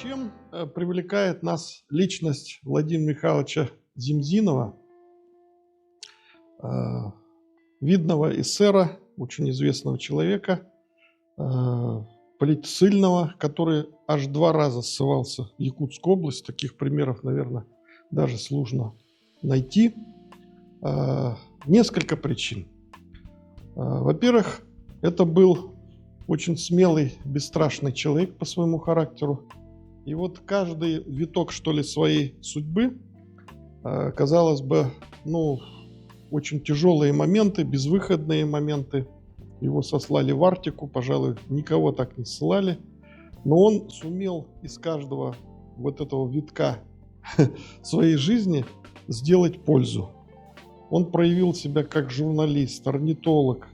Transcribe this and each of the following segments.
Чем привлекает нас личность Владимира Михайловича Зинзинова, э, видного эсера, очень известного человека, э, политсильного, который аж 2 раза ссылался в Якутскую область. Таких примеров, наверное, даже сложно найти. Несколько причин. Во-первых, это был очень смелый, бесстрашный человек по своему характеру. И вот каждый виток, что ли, своей судьбы, казалось бы, очень тяжелые моменты, безвыходные моменты. Его сослали в Арктику, пожалуй, никого так не ссылали. Но он сумел из каждого вот этого витка своей жизни сделать пользу. Он проявил себя как журналист, орнитолог,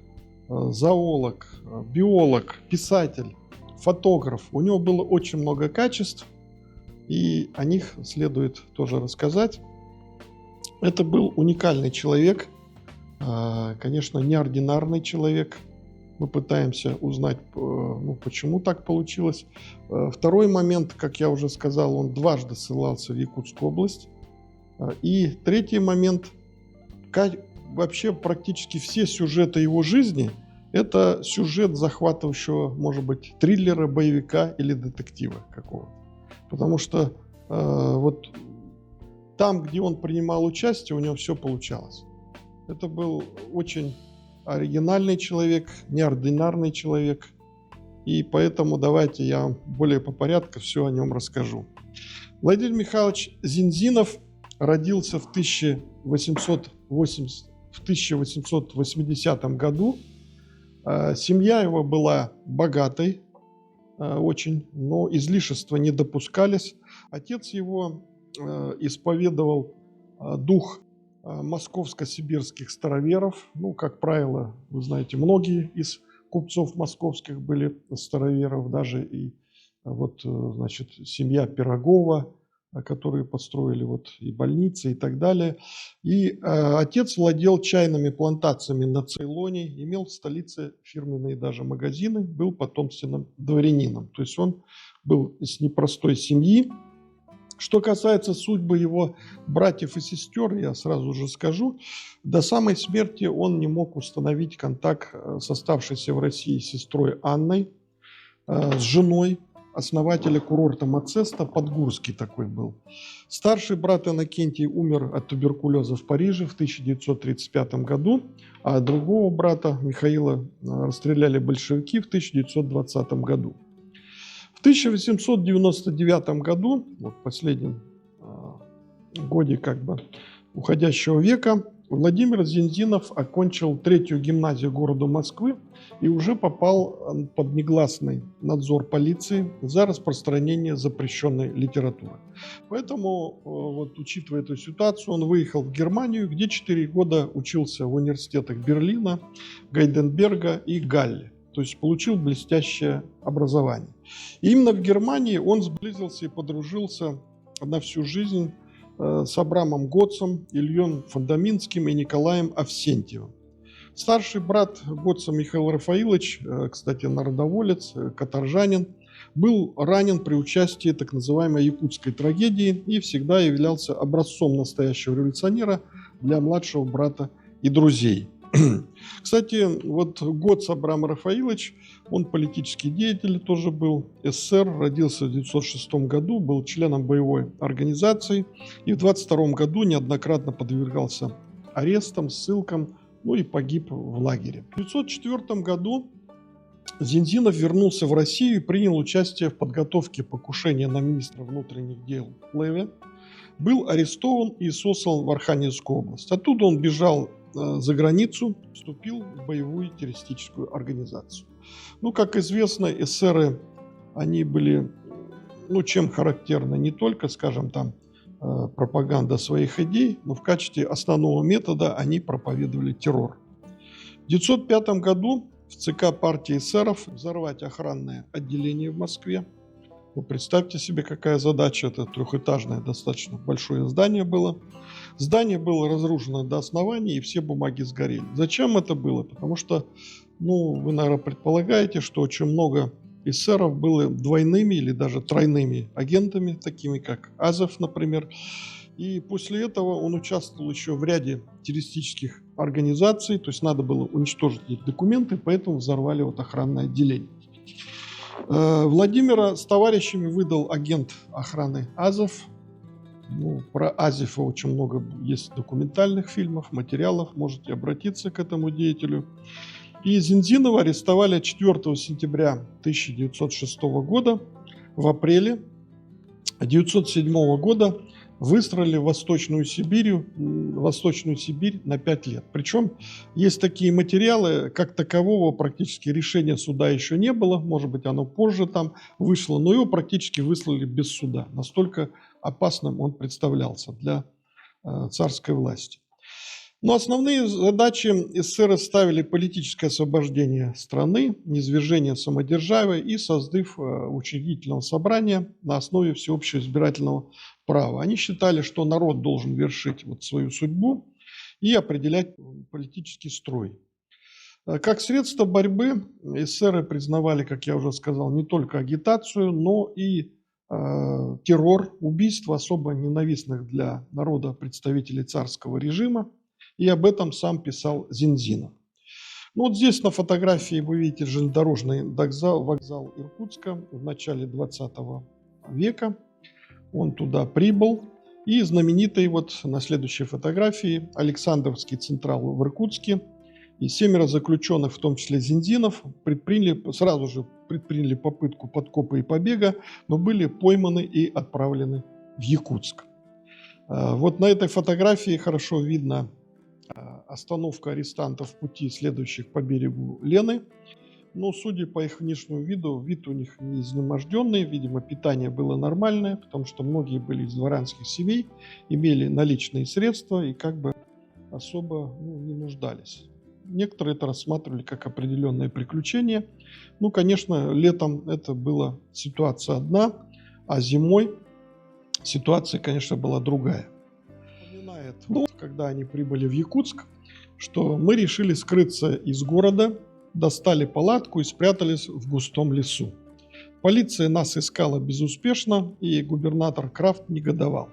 зоолог, биолог, писатель, фотограф. У него было очень много качеств, и о них следует тоже рассказать. Это был уникальный человек, конечно, неординарный человек. Мы пытаемся узнать, почему так получилось. Второй момент, как я уже сказал, он дважды ссылался в Якутскую область. И третий момент, вообще практически все сюжеты его жизни – это сюжет захватывающего, может быть, триллера, боевика или детектива какого-то. Потому что вот там, где он принимал участие, у него все получалось. Это был очень оригинальный человек, неординарный человек. И поэтому давайте я вам более по порядку все о нем расскажу. Владимир Михайлович Зинзинов родился в 1880 году. Семья его была богатой очень, но излишества не допускались. Отец его исповедовал дух московско-сибирских староверов. Как правило, вы знаете, многие из купцов московских были староверов, даже и семья Пирогова, которые построили и больницы и так далее. И отец владел чайными плантациями на Цейлоне, имел в столице фирменные даже магазины, был потомственным дворянином. То есть он был из непростой семьи. Что касается судьбы его братьев и сестер, я сразу же скажу, до самой смерти он не мог установить контакт с оставшейся в России сестрой Анной, с женой основателя курорта Мацеста, Подгурский такой был. Старший брат Иннокентий умер от туберкулеза в Париже в 1935 году, а другого брата Михаила расстреляли большевики в 1920 году. В 1899 году, в последнем годе уходящего века, Владимир Зинзинов окончил 3-ю гимназию города Москвы и уже попал под негласный надзор полиции за распространение запрещенной литературы. Поэтому, учитывая эту ситуацию, он выехал в Германию, где 4 года учился в университетах Берлина, Гайденберга и Галле. То есть получил блестящее образование. И именно в Германии он сблизился и подружился на всю жизнь с Абрамом Гоцем, Ильей Фандаминским и Николаем Авсентьевым. Старший брат Гоца Михаил Рафаилович, кстати, народоволец, каторжанин, был ранен при участии так называемой якутской трагедии и всегда являлся образцом настоящего революционера для младшего брата и друзей. Кстати, Гоц Абрам Рафаилович, он политический деятель тоже был, эсер, родился в 1906 году, был членом боевой организации и в 1922 году неоднократно подвергался арестам, ссылкам, и погиб в лагере. В 1904 году Зинзинов вернулся в Россию и принял участие в подготовке покушения на министра внутренних дел Плеве. Был арестован и сослан в Архангельскую область. Оттуда он бежал за границу, вступил в боевую террористическую организацию. Как известно, эсеры, они были, чем характерны, не только, пропаганда своих идей, но в качестве основного метода они проповедовали террор. В 1905 году в ЦК партии эсеров взорвать охранное отделение в Москве. Представьте себе, какая задача. Это 3-этажное достаточно большое здание было. Здание было разрушено до основания, и все бумаги сгорели. Зачем это было? Потому что, вы, наверное, предполагаете, что очень много эсеров были двойными или даже тройными агентами, такими как Азов, например. И после этого он участвовал еще в ряде террористических организаций, то есть надо было уничтожить их документы, поэтому взорвали вот охранное отделение. Владимира с товарищами выдал агент охраны Азов. Ну, про Азефа очень много есть документальных фильмов, материалов, можете обратиться к этому деятелю. И Зинзинова арестовали 4 сентября 1906 года. В апреле 1907 года выстроили в Восточную Сибирь на 5 лет. Причем есть такие материалы, как такового практически решения суда еще не было, может быть, оно позже там вышло, но его практически выслали без суда. Настолько опасным он представлялся для царской власти. Но основные задачи эсеры ставили: политическое освобождение страны, низвержение самодержавия и созыв учредительного собрания на основе всеобщего избирательного права. Они считали, что народ должен вершить вот свою судьбу и определять политический строй. Как средство борьбы эсеры признавали, как я уже сказал, не только агитацию, но и террор, убийство особо ненавистных для народа представителей царского режима. И об этом сам писал Зинзинов. Ну, вот здесь на фотографии вы видите железнодорожный вокзал Иркутска в начале 20 века. Он туда прибыл. И знаменитый вот на следующей фотографии Александровский Централ в Иркутске. И 7 заключенных, в том числе Зинзинов, сразу же предприняли попытку подкопа и побега, но были пойманы и отправлены в Якутск. Вот на этой фотографии хорошо видно остановка арестантов пути, следующих по берегу Лены. Но, судя по их внешнему виду, вид у них не изнеможденный. Видимо, питание было нормальное, потому что многие были из дворянских семей, имели наличные средства и как бы особо не нуждались. Некоторые это рассматривали как определенное приключение. Ну, конечно, летом это была ситуация одна, а зимой ситуация, конечно, была другая. Напоминает, вот, когда они прибыли в Якутск, что мы решили скрыться из города, достали палатку и спрятались в густом лесу. Полиция нас искала безуспешно, и губернатор Крафт негодовал.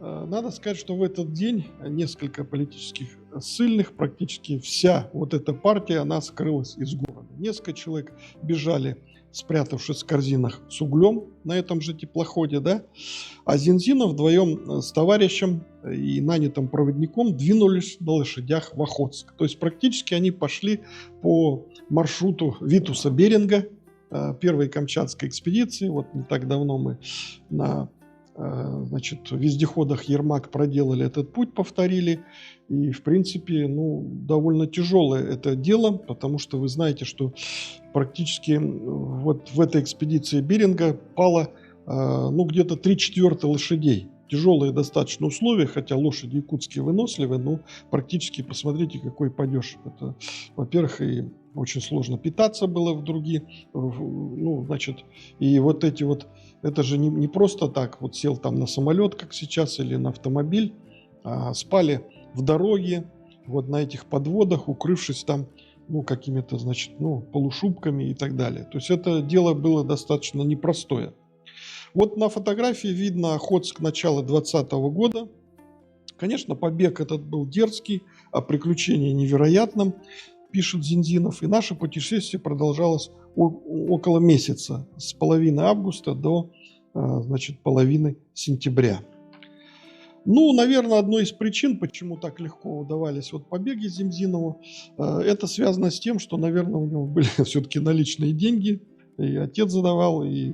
Надо сказать, что в этот день несколько политических ссыльных, практически вся вот эта партия, она скрылась из города. Несколько человек бежали, спрятавшись в корзинах с углем на этом же теплоходе, да? А Зинзинов вдвоем с товарищем и нанятым проводником двинулись на лошадях в Охотск. То есть практически они пошли по маршруту Витуса Беринга, первой Камчатской экспедиции. Вот не так давно мы на вездеходах Ермак проделали этот путь, повторили. И, в принципе, довольно тяжелое это дело, потому что вы знаете, что практически вот в этой экспедиции Беринга пало где-то 3/4 лошадей. Тяжелые достаточно условия, хотя лошади якутские выносливые, но практически посмотрите, какой падеж. Это, во-первых, и очень сложно питаться было в другие, и вот эти вот, это же не просто так, вот сел там на самолет, как сейчас, или на автомобиль, а спали в дороге, вот на этих подводах, укрывшись там, какими-то, полушубками и так далее. То есть это дело было достаточно непростое. Вот на фотографии видно Охотск начала 20 года. Конечно, побег этот был дерзкий, а приключение невероятным, пишет Зинзинов. И наше путешествие продолжалось около месяца, с половины августа до, половины сентября. Наверное, одной из причин, почему так легко удавались побеги Зинзинову, это связано с тем, что, наверное, у него были все-таки наличные деньги, и отец задавал, и,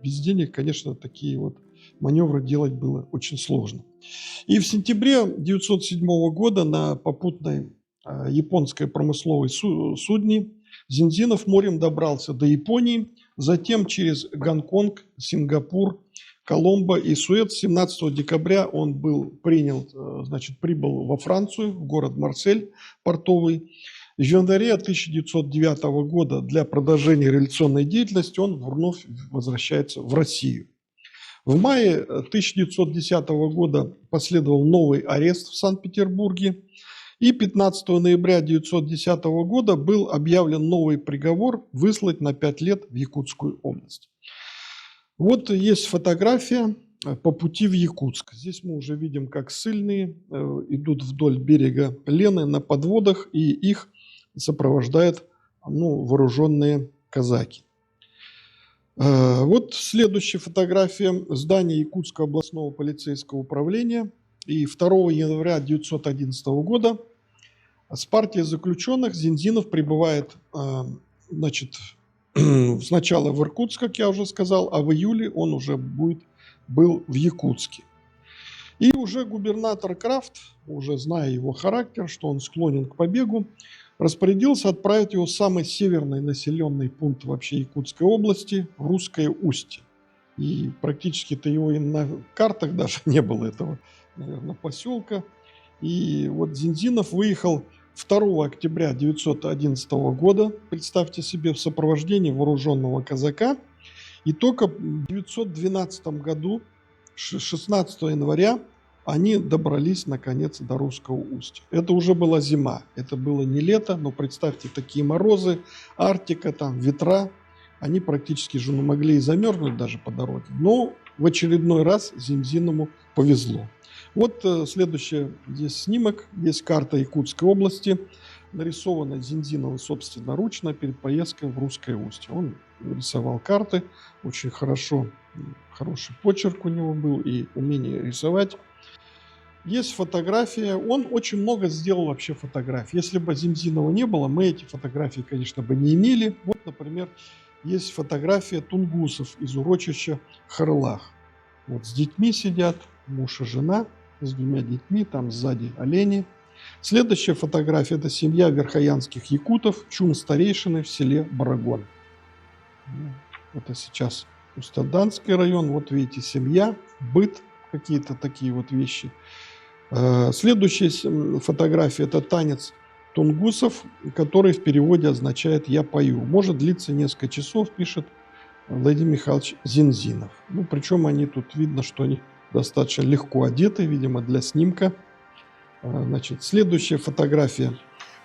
без денег, конечно, такие вот маневры делать было очень сложно. И в сентябре 1907 года на попутной японской промысловой судне Зинзинов морем добрался до Японии, затем через Гонконг, Сингапур, Коломбо и Суэц. 17 декабря он прибыл во Францию, в город Марсель портовый. В январе 1909 года для продолжения революционной деятельности он вновь возвращается в Россию. В мае 1910 года последовал новый арест в Санкт-Петербурге. И 15 ноября 1910 года был объявлен новый приговор выслать на 5 лет в Якутскую область. Вот есть фотография по пути в Якутск. Здесь мы уже видим, как ссыльные идут вдоль берега Лены на подводах, и их сопровождают вооруженные казаки. Вот следующая фотография. Здание Якутского областного полицейского управления. И 2 января 1911 года с партией заключенных Зинзинов прибывает, сначала в Иркутск, как я уже сказал, а в июле он уже был в Якутске. И уже губернатор Крафт, уже зная его характер, что он склонен к побегу, распорядился отправить его в самый северный населенный пункт вообще Якутской области, Русское Устье. И практически-то его и на картах даже не было, этого, наверное, поселка. И вот Зинзинов выехал 2 октября 1911 года, представьте себе, в сопровождении вооруженного казака. И только в 1912 году, 16 января, они добрались, наконец, до Русского Устья. Это уже была зима, это было не лето, но представьте, такие морозы, Арктика, там ветра, они практически же могли и замерзнуть даже по дороге. Но в очередной раз Зинзинову повезло. Вот следующий здесь снимок, есть карта Якутской области, нарисована Зинзиновым собственноручно перед поездкой в Русское Устье. Он рисовал карты, очень хороший почерк у него был и умение рисовать. Есть фотография, он очень много сделал вообще фотографий. Если бы Зинзинова не было, мы эти фотографии, конечно, бы не имели. Вот, например, есть фотография тунгусов из урочища Харлах. Вот с детьми сидят, муж и жена с 2 детьми, там сзади олени. Следующая фотография – это семья верхоянских якутов, чум-старейшины в селе Барагон. Это сейчас Устаданский район, вот видите, семья, быт, какие-то такие вот вещи. Следующая фотография – это танец тунгусов, который в переводе означает «я пою». Может длиться несколько часов, пишет Владимир Михайлович Зинзинов. Причем они тут видно, что они достаточно легко одеты, видимо, для снимка. Следующая фотография.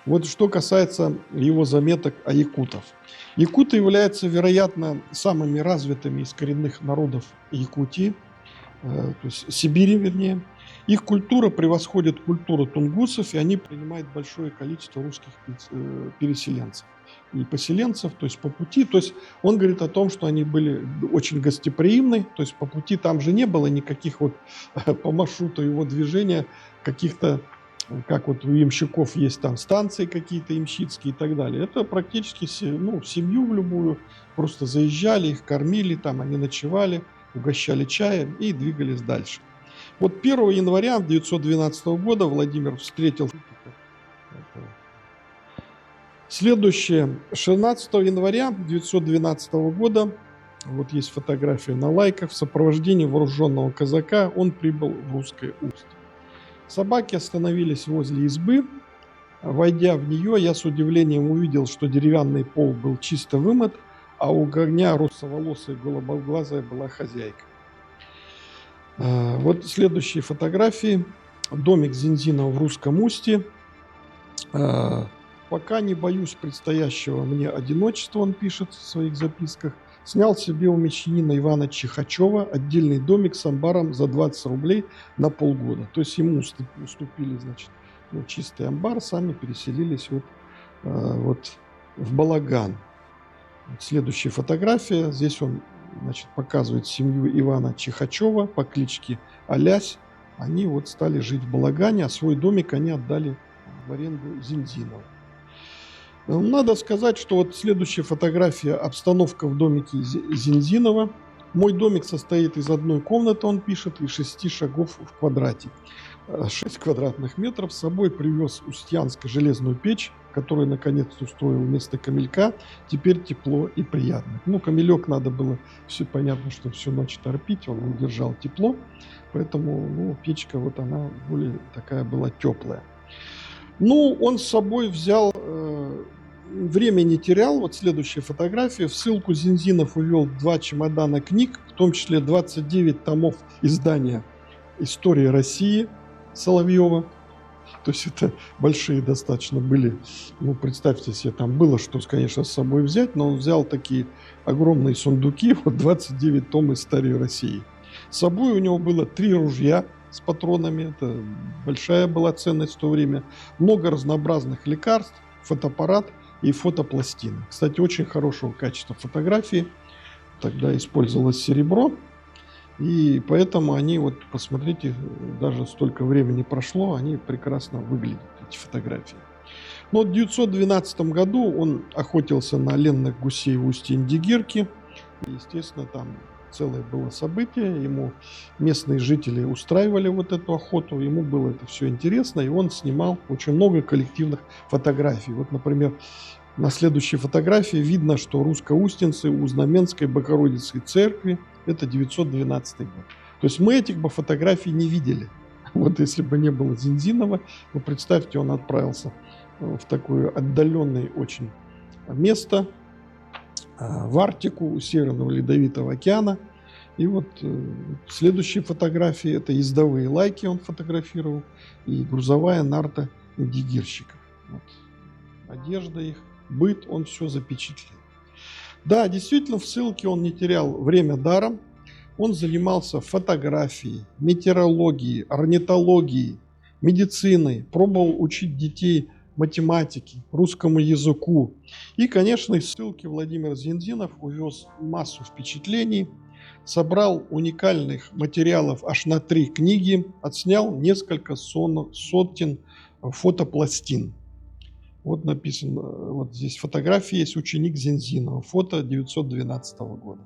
Вот что касается его заметок о якутов. Якуты являются, вероятно, самыми развитыми из коренных народов Якутии, то есть Сибири, вернее. Их культура превосходит культуру тунгусов, и они принимают большое количество русских переселенцев и поселенцев, то есть по пути. То есть он говорит о том, что они были очень гостеприимны, то есть по пути там же не было никаких вот по маршруту его движения каких-то, как вот у ямщиков есть там станции какие-то ямщицкие и так далее. Это практически в семью в любую просто заезжали, их кормили, там они ночевали, угощали чаем и двигались дальше. Вот 1 января 1912 года Владимир встретил. Следующее, 16 января 1912 года, вот есть фотография на лайках, в сопровождении вооруженного казака он прибыл в Русское Устье. Собаки остановились возле избы. Войдя в нее, я с удивлением увидел, что деревянный пол был чисто вымыт, а у огня русоволосая голубоглазая была хозяйка. Вот следующие фотографии. Домик Зинзинова в Русском Устье. Пока не боюсь предстоящего мне одиночества, он пишет в своих записках. Снял себе у мещанина Ивана Чихачева отдельный домик с амбаром за 20 рублей на полгода. То есть ему уступили, чистый амбар, сами переселились вот в Балаган. Следующая фотография. Здесь он показывает семью Ивана Чихачева по кличке Алясь. Они вот стали жить в Балагане, а свой домик они отдали в аренду Зинзинову. Надо сказать, что вот следующая фотография – обстановка в домике Зинзинова. Мой домик состоит из одной комнаты, он пишет, и 6 шагов в квадрате. 6 квадратных метров. С собой привез Устьянск железную печь, которую наконец-то устроил вместо камелька. Теперь тепло и приятно. Камелек надо было, все понятно, что всю ночь торпить, он удержал тепло. Поэтому, печка вот она более такая была теплая. Он с собой взял, время не терял. Вот следующая фотография. В ссылку Зинзинов увел 2 чемодана книг, в том числе 29 томов издания «История России» Соловьева. То есть это большие достаточно были, ну, представьте себе, там было что, конечно, с собой взять, но он взял такие огромные сундуки, вот 29 том истории России. С собой у него было 3 ружья с патронами, это большая была ценность в то время, много разнообразных лекарств, фотоаппарат и фотопластины. Кстати, очень хорошего качества фотографии, тогда использовалось серебро, и поэтому они, вот посмотрите, даже столько времени прошло, они прекрасно выглядят, эти фотографии. Но в 912 году он охотился на ленных гусей в устье Индигирки. И, естественно, там целое было событие. Ему местные жители устраивали вот эту охоту. Ему было это все интересно. И он снимал очень много коллективных фотографий. Вот, например, на следующей фотографии видно, что русско-устинцы у Знаменской Богородицкой церкви. Это 912 год. То есть мы этих бы фотографий не видели. Вот если бы не было Зинзинова, ну, представьте, он отправился в такое отдаленное очень место, в Арктику, у Северного Ледовитого океана. И вот следующие фотографии – это ездовые лайки он фотографировал и грузовая нарта индигирщиков. Вот. Одежда их, быт, он все запечатлел. Да, действительно, в ссылке он не терял время даром. Он занимался фотографией, метеорологией, орнитологией, медициной, пробовал учить детей математике, русскому языку. И, конечно, из ссылки Владимир Зинзинов увез массу впечатлений, собрал уникальных материалов аж на 3 книги, отснял несколько сотен фотопластин. Вот написано, вот здесь фотографии есть, ученик Зинзинова, фото 912 года.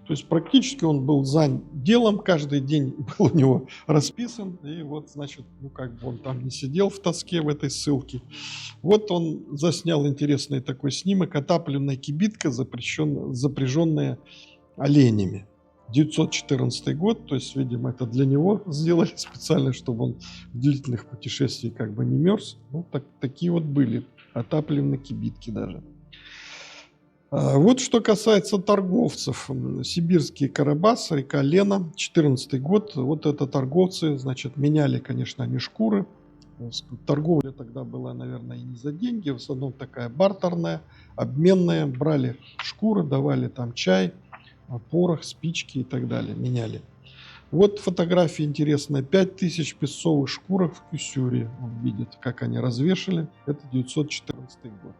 То есть практически он был занят делом, каждый день был у него расписан, и вот, значит, ну как бы он там не сидел в тоске в этой ссылке. Вот он заснял интересный такой снимок: отапливная кибитка, запряженная оленями. 914 год, то есть, видимо, это для него сделали специально, чтобы он в длительных путешествиях как бы не мерз. Ну, такие вот были отапливные кибитки даже. Вот что касается торговцев. Сибирские Карабас, река Лена, 14 год. Вот это торговцы, значит, меняли, конечно, они шкуры. Торговля тогда была, наверное, и не за деньги, в основном такая бартерная, обменная. Брали шкуры, давали там чай, порох, спички и так далее, меняли. Вот фотография интересная. 5000 песцовых шкурок в Кюсюре. Он видит, как они развешали. Это 914 год.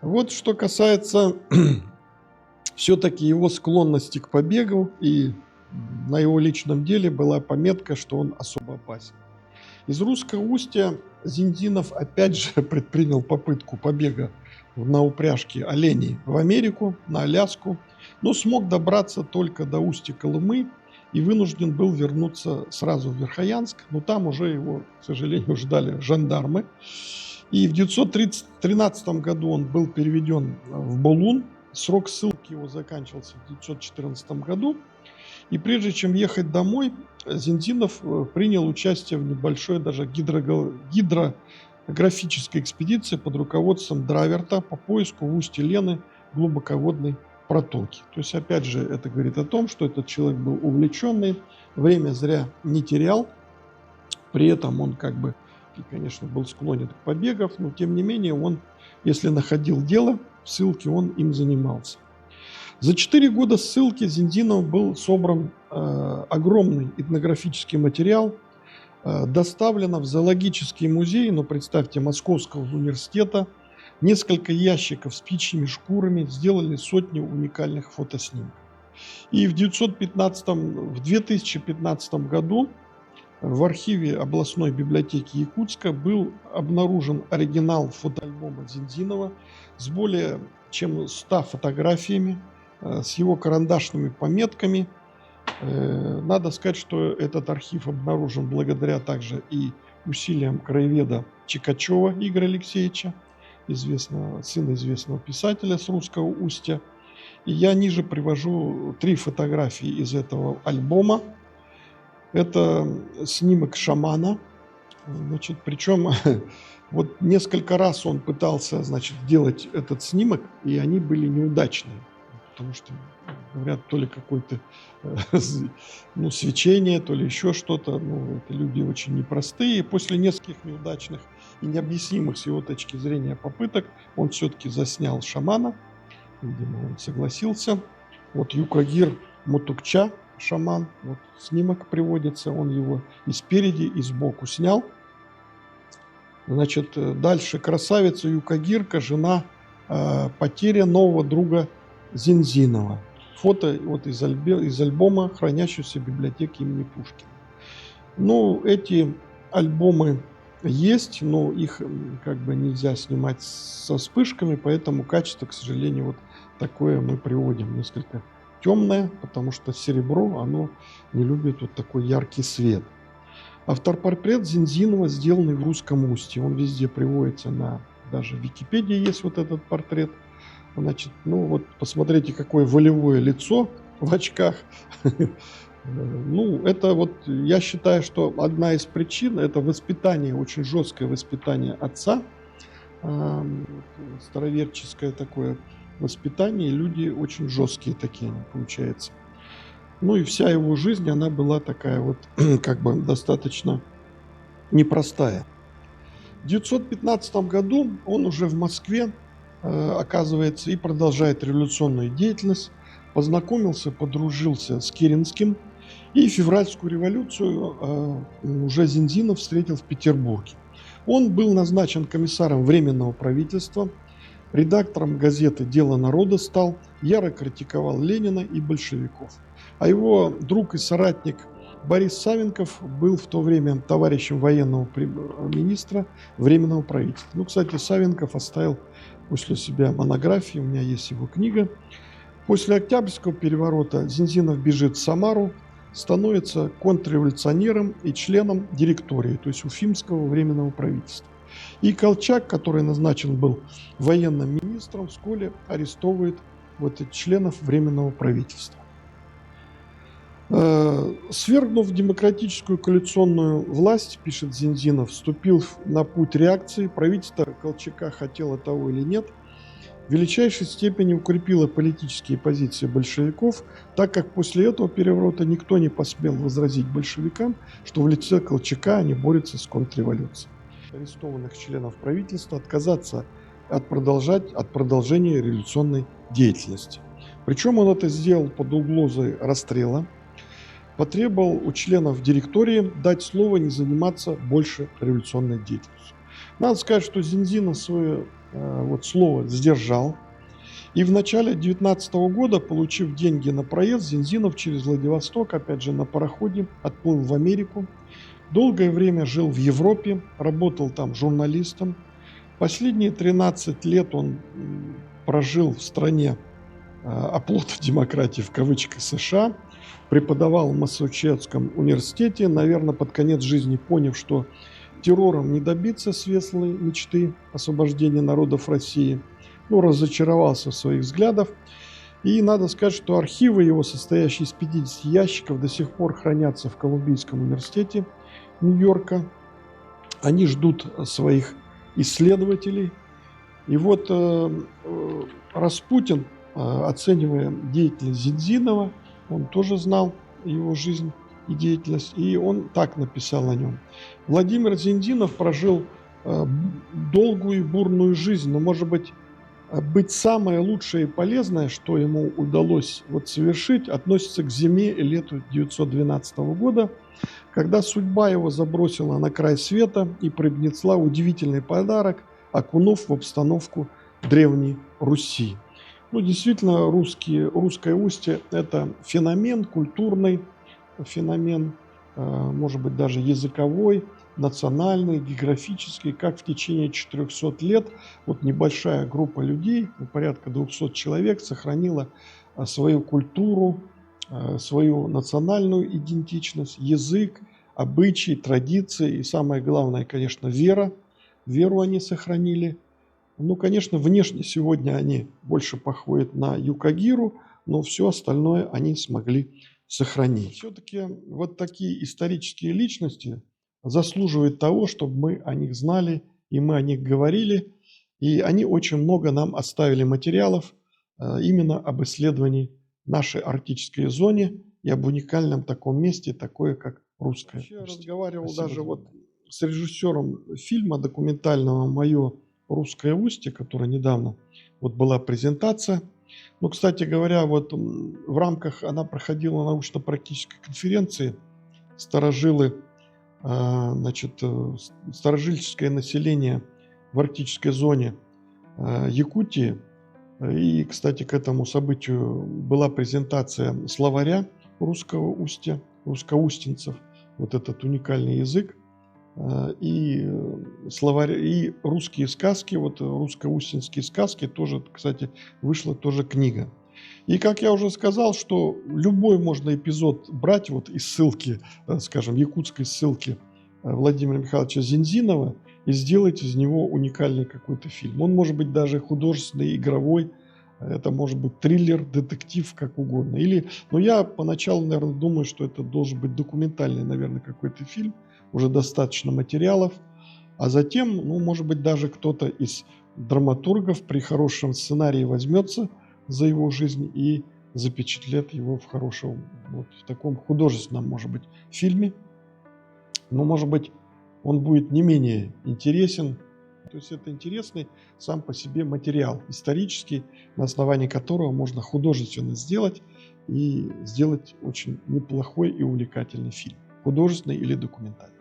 Вот что касается все-таки его склонности к побегу, и на его личном деле была пометка, что он особо опасен. Из Русского устья Зинзинов опять же предпринял попытку побега на упряжке оленей в Америку, на Аляску, но смог добраться только до устья Колымы и вынужден был вернуться сразу в Верхоянск, но там уже его, к сожалению, ждали жандармы. И в 913 году он был переведен в Болун. Срок ссылки его заканчивался в 914 году. И прежде чем ехать домой, Зинзинов принял участие в небольшой даже гидрографической экспедиции под руководством Драверта по поиску в устье Лены глубоководной протоки. То есть, опять же, это говорит о том, что этот человек был увлеченный, время зря не терял. При этом он как бы, и, конечно, был склонен к побегам, но тем не менее он, если находил дело в ссылке, он им занимался. За 4 года ссылки Зинзинов был собран огромный этнографический материал, доставлено в зоологический музей, ну, представьте, Московского университета, несколько ящиков с птичьими шкурами, сделали сотни уникальных фотоснимков. И в 2015 году в архиве областной библиотеки Якутска был обнаружен оригинал фотоальбома Зинзинова с более чем 100 фотографиями, с его карандашными пометками. Надо сказать, что этот архив обнаружен благодаря также и усилиям краеведа Чикачева Игоря Алексеевича, сына известного писателя с Русского устья. И я ниже привожу 3 фотографии из этого альбома. Это снимок шамана. Значит, причем вот несколько раз он пытался, значит, делать этот снимок, и они были неудачные. потому что, говорят, то ли какое-то ну, свечение, то ли еще что-то. Ну, это люди очень непростые. После нескольких неудачных и необъяснимых с его точки зрения попыток он все-таки заснял шамана. Видимо, он согласился. Вот Юкагир Мутукча, шаман, вот снимок приводится, он его и спереди, и сбоку снял. Значит, дальше красавица Юкагирка, жена потеря нового друга Зинзинова. Фото вот из альбома, хранящегося в библиотеке имени Пушкина. Ну, эти альбомы есть, но их как бы нельзя снимать со вспышками, поэтому качество, к сожалению, вот такое мы приводим, несколько темное, потому что серебро, оно не любит вот такой яркий свет. Автопортрет Зинзинова, сделанный в Русском Устье. Он везде приводится, даже в Википедии есть вот этот портрет. Значит, ну вот посмотрите, какое волевое лицо в очках. Ну, это вот, я считаю, что одна из причин – это воспитание, очень жесткое воспитание отца, староверческое такое воспитание, и люди очень жесткие такие, получается. Ну и вся его жизнь, она была такая вот, как бы достаточно непростая. В 1915 году он уже в Москве оказывается и продолжает революционную деятельность, познакомился, подружился с Керенским, и февральскую революцию уже Зинзинов встретил в Петербурге. Он был назначен комиссаром Временного правительства, редактором газеты «Дело народа» стал, яро критиковал Ленина и большевиков. А его друг и соратник Борис Савенков был в то время товарищем военного министра Временного правительства. Ну, кстати, Савенков оставил после себя монографию, у меня есть его книга. После Октябрьского переворота Зинзинов бежит в Самару, становится контрреволюционером и членом директории, то есть Уфимского временного правительства. И Колчак, который назначен был военным министром, вскоре арестовывает вот этих членов временного правительства. Свергнув демократическую коалиционную власть, пишет Зинзинов, вступил на путь реакции. Правительство Колчака хотело того или нет, в величайшей степени укрепило политические позиции большевиков, так как после этого переворота никто не посмел возразить большевикам, что в лице Колчака они борются с контрреволюцией. Арестованных членов правительства отказаться от продолжения революционной деятельности. Причем он это сделал под угрозой расстрела, потребовал у членов директории дать слово не заниматься больше революционной деятельностью. Надо сказать, что Зинзинов свое слово сдержал. И в начале 1919 года, получив деньги на проезд, Зинзинов через Владивосток, опять же на пароходе, отплыл в Америку. Долгое время жил в Европе, работал там журналистом. Последние 13 лет он прожил в стране оплота демократии в кавычках США, преподавал в Массачусетском университете, наверное, под конец жизни поняв, что террором не добиться светлой мечты освобождения народов России, разочаровался в своих взглядах. И надо сказать, что архивы его, состоящие из 50 ящиков, до сих пор хранятся в Колумбийском университете Нью-Йорка. Они ждут своих исследователей. И вот Распутин, оценивая деятельность Зинзинова, он тоже знал его жизнь и деятельность, и он так написал о нем. Владимир Зинзинов прожил долгую и бурную жизнь, но, может быть самое лучшее и полезное, что ему удалось совершить, относится к зиме и лету 1912 года, когда судьба его забросила на край света и принесла удивительный подарок, окунув в обстановку Древней Руси. Действительно, русское устье – это феномен, культурный феномен, может быть, даже языковой, национальный, географический, как в течение 400 лет небольшая группа людей, порядка 200 человек, сохранила свою культуру, свою национальную идентичность, язык, обычаи, традиции и, самое главное, конечно, вера. Веру они сохранили. Конечно, внешне сегодня они больше походят на Юкагиру, но все остальное они смогли сохранить. Все-таки такие исторические личности заслуживают того, чтобы мы о них знали, и мы о них говорили. И они очень много нам оставили материалов именно об исследовании нашей арктической зоне и об уникальном таком месте, такое как Русское Устье. Я разговаривал даже вот с режиссером фильма документального «Мое Русское Устье», который недавно вот была презентация. Ну, кстати говоря, вот в рамках, она проходила научно-практической конференции «Старожилы», значит, старожильческое население в арктической зоне Якутии. И, кстати, к этому событию была презентация словаря Русского Устья, русскоустинцев, вот этот уникальный язык, и словарь, и русские сказки, вот русско-устинские сказки, тоже, кстати, вышла тоже книга. И, как я уже сказал, что любой можно эпизод брать вот из ссылки, скажем, якутской ссылки Владимира Михайловича Зинзинова и сделать из него уникальный какой-то фильм. Он может быть даже художественный, игровой, это может быть триллер, детектив, как угодно. Или, но я поначалу, наверное, думаю, что это должен быть документальный, наверное, какой-то фильм, уже достаточно материалов, а затем, ну, может быть, даже кто-то из драматургов при хорошем сценарии возьмется за его жизнь и запечатлет его в хорошем, вот в таком художественном, может быть, фильме. Но, может быть, он будет не менее интересен. То есть это интересный сам по себе материал исторический, на основании которого можно художественно сделать и сделать очень неплохой и увлекательный фильм, художественный или документальный.